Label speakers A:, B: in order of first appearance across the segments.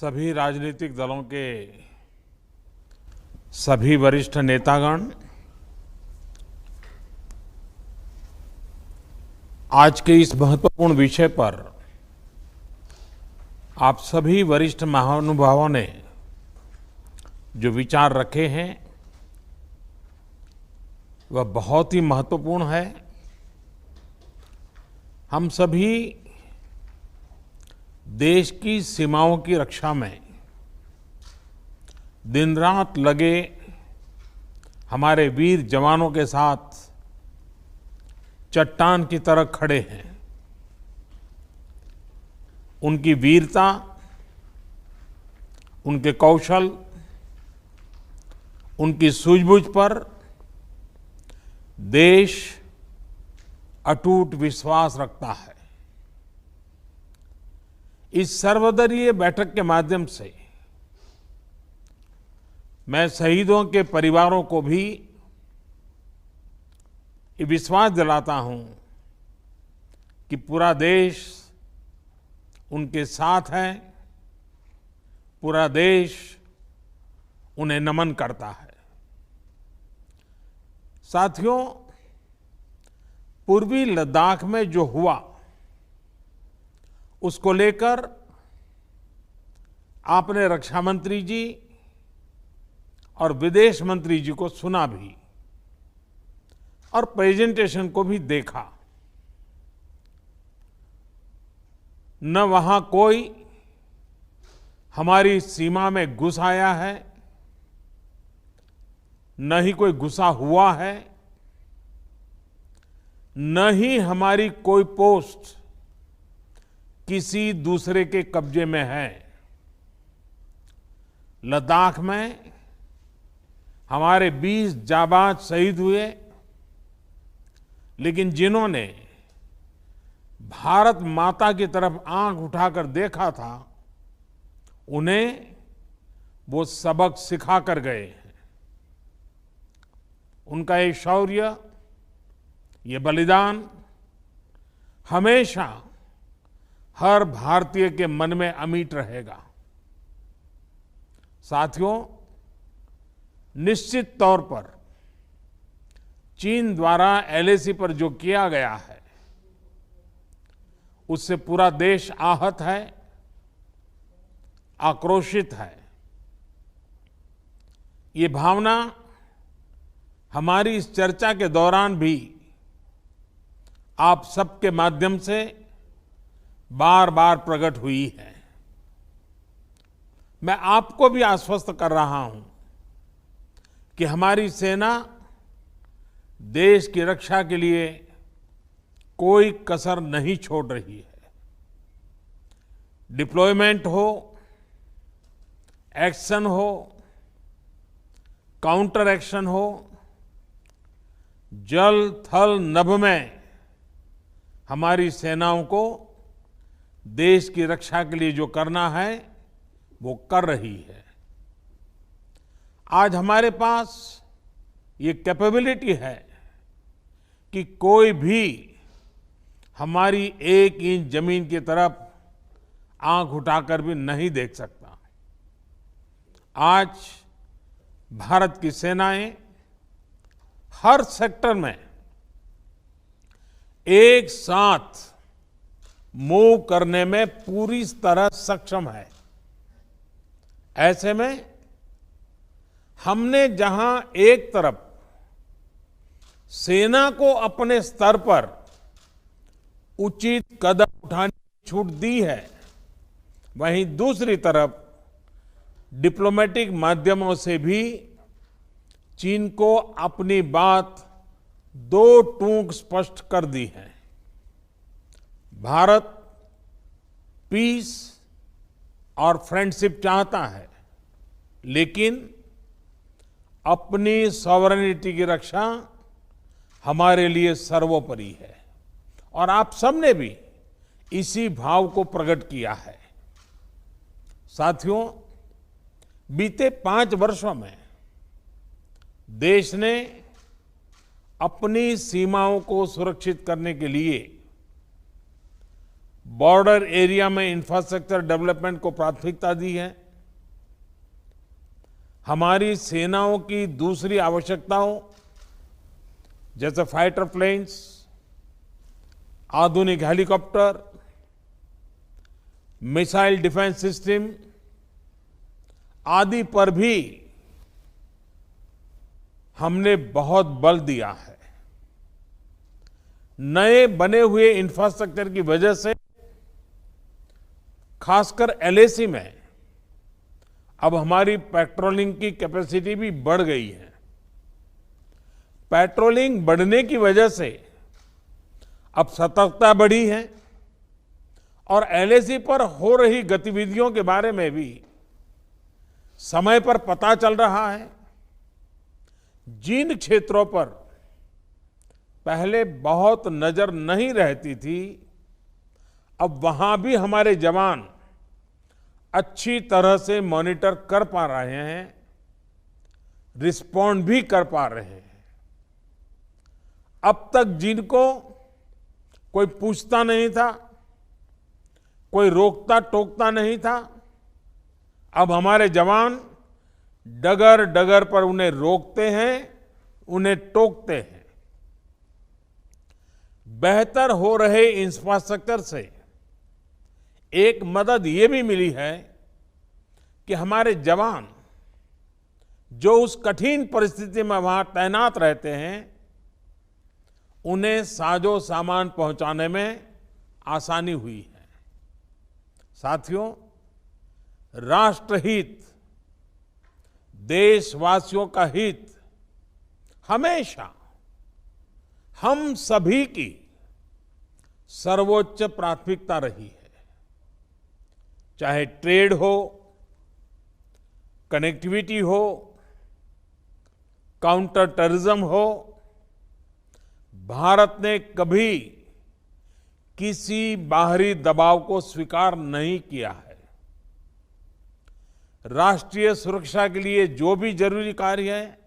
A: सभी राजनीतिक दलों के सभी वरिष्ठ नेतागण आज के इस महत्वपूर्ण विषय पर आप सभी वरिष्ठ महानुभावों ने जो विचार रखे हैं वह बहुत ही महत्वपूर्ण है। हम सभी देश की सीमाओं की रक्षा में दिन रात लगे हमारे वीर जवानों के साथ चट्टान की तरह खड़े हैं। उनकी वीरता, उनके कौशल, उनकी सूझबूझ पर देश अटूट विश्वास रखता है। इस सर्वदलीय बैठक के माध्यम से मैं शहीदों के परिवारों को भी ये विश्वास दिलाता हूं कि पूरा देश उनके साथ है, पूरा देश उन्हें नमन करता है। साथियों, पूर्वी लद्दाख में जो हुआ उसको लेकर आपने रक्षा मंत्री जी और विदेश मंत्री जी को सुना भी और प्रेजेंटेशन को भी देखा। न वहां कोई हमारी सीमा में घुस आया है, न ही कोई घुसा हुआ है, न ही हमारी कोई पोस्ट किसी दूसरे के कब्जे में है। लद्दाख में हमारे 20 जाबाज शहीद हुए, लेकिन जिन्होंने भारत माता की तरफ आंख उठाकर देखा था, उन्हें वो सबक सिखा कर गए हैं। उनका ये शौर्य, ये बलिदान हमेशा हर भारतीय के मन में अमिट रहेगा। साथियों, निश्चित तौर पर चीन द्वारा एलएसी पर जो किया गया है उससे पूरा देश आहत है, आक्रोशित है। ये भावना हमारी इस चर्चा के दौरान भी आप सबके माध्यम से बार बार प्रकट हुई है। मैं आपको भी आश्वस्त कर रहा हूं कि हमारी सेना देश की रक्षा के लिए कोई कसर नहीं छोड़ रही है। डिप्लॉयमेंट हो, एक्शन हो, काउंटर एक्शन हो, जल थल नभ में हमारी सेनाओं को देश की रक्षा के लिए जो करना है वो कर रही है। आज हमारे पास ये कैपेबिलिटी है कि कोई भी हमारी 1 इंच जमीन की तरफ आंख उठाकर भी नहीं देख सकता। आज भारत की सेनाएं हर सेक्टर में एक साथ मूव करने में पूरी तरह सक्षम है। ऐसे में हमने जहां एक तरफ सेना को अपने स्तर पर उचित कदम उठाने की छूट दी है, वहीं दूसरी तरफ डिप्लोमेटिक माध्यमों से भी चीन को अपनी बात दो टूक स्पष्ट कर दी है। भारत पीस और फ्रेंडशिप चाहता है, लेकिन अपनी सॉवरेनिटी की रक्षा हमारे लिए सर्वोपरि है और आप सबने भी इसी भाव को प्रकट किया है। साथियों, बीते 5 वर्षों में देश ने अपनी सीमाओं को सुरक्षित करने के लिए बॉर्डर एरिया में इंफ्रास्ट्रक्चर डेवलपमेंट को प्राथमिकता दी है। हमारी सेनाओं की दूसरी आवश्यकताओं जैसे फाइटर प्लेन्स, आधुनिक हेलीकॉप्टर, मिसाइल डिफेंस सिस्टम आदि पर भी हमने बहुत बल दिया है। नए बने हुए इंफ्रास्ट्रक्चर की वजह से खासकर एलएसी में अब हमारी पेट्रोलिंग की कैपेसिटी भी बढ़ गई है। पेट्रोलिंग बढ़ने की वजह से अब सतर्कता बढ़ी है और एलएसी पर हो रही गतिविधियों के बारे में भी समय पर पता चल रहा है। जिन क्षेत्रों पर पहले बहुत नजर नहीं रहती थी, अब वहां भी हमारे जवान अच्छी तरह से मॉनिटर कर पा रहे हैं, रिस्पॉन्ड भी कर पा रहे हैं। अब तक जिनको कोई पूछता नहीं था, कोई रोकता टोकता नहीं था, अब हमारे जवान डगर डगर पर उन्हें रोकते हैं, उन्हें टोकते हैं। बेहतर हो रहे इंफ्रास्ट्रक्चर से एक मदद ये भी मिली है कि हमारे जवान जो उस कठिन परिस्थिति में वहां तैनात रहते हैं, उन्हें साजो सामान पहुंचाने में आसानी हुई है। साथियों, राष्ट्रहित, देशवासियों का हित हमेशा हम सभी की सर्वोच्च प्राथमिकता रही है। चाहे ट्रेड हो, कनेक्टिविटी हो, काउंटर टेररिज्म हो, भारत ने कभी किसी बाहरी दबाव को स्वीकार नहीं किया है। राष्ट्रीय सुरक्षा के लिए जो भी जरूरी कार्य है,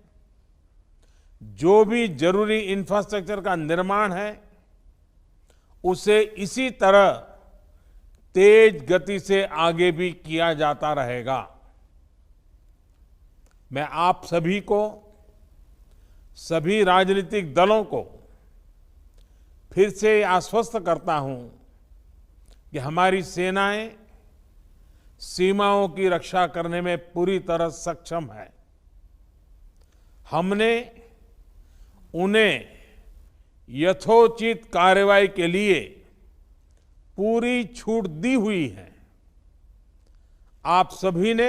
A: जो भी जरूरी इंफ्रास्ट्रक्चर का निर्माण है, उसे इसी तरह तेज गति से आगे भी किया जाता रहेगा। मैं आप सभी को, सभी राजनीतिक दलों को फिर से आश्वस्त करता हूं कि हमारी सेनाएं सीमाओं की रक्षा करने में पूरी तरह सक्षम है। हमने उन्हें यथोचित कार्रवाई के लिए पूरी छूट दी हुई है। आप सभी ने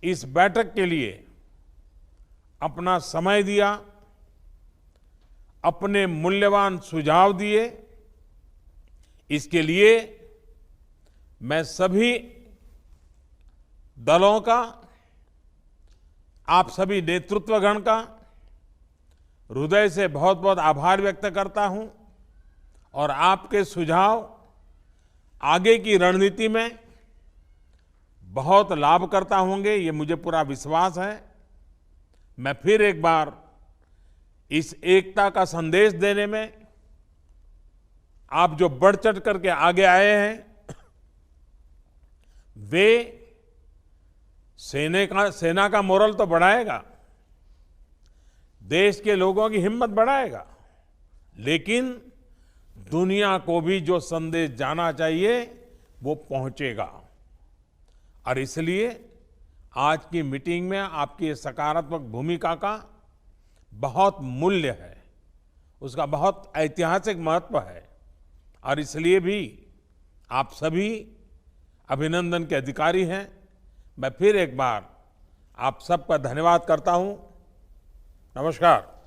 A: इस बैठक के लिए अपना समय दिया, अपने मूल्यवान सुझाव दिए। इसके लिए मैं सभी दलों का, आप सभी नेतृत्वगण का हृदय से बहुत बहुत आभार व्यक्त करता हूं और आपके सुझाव आगे की रणनीति में बहुत लाभकर्ता होंगे, ये मुझे पूरा विश्वास है। मैं फिर एक बार इस एकता का संदेश देने में आप जो बढ़ चढ़ करके आगे आए हैं, वे सेना का मोरल तो बढ़ाएगा, देश के लोगों की हिम्मत बढ़ाएगा, लेकिन दुनिया को भी जो संदेश जाना चाहिए वो पहुंचेगा। और इसलिए आज की मीटिंग में आपकी सकारात्मक भूमिका का बहुत मूल्य है, उसका बहुत ऐतिहासिक महत्व है। और इसलिए भी आप सभी अभिनंदन के अधिकारी हैं। मैं फिर एक बार आप सबका धन्यवाद करता हूं। नमस्कार।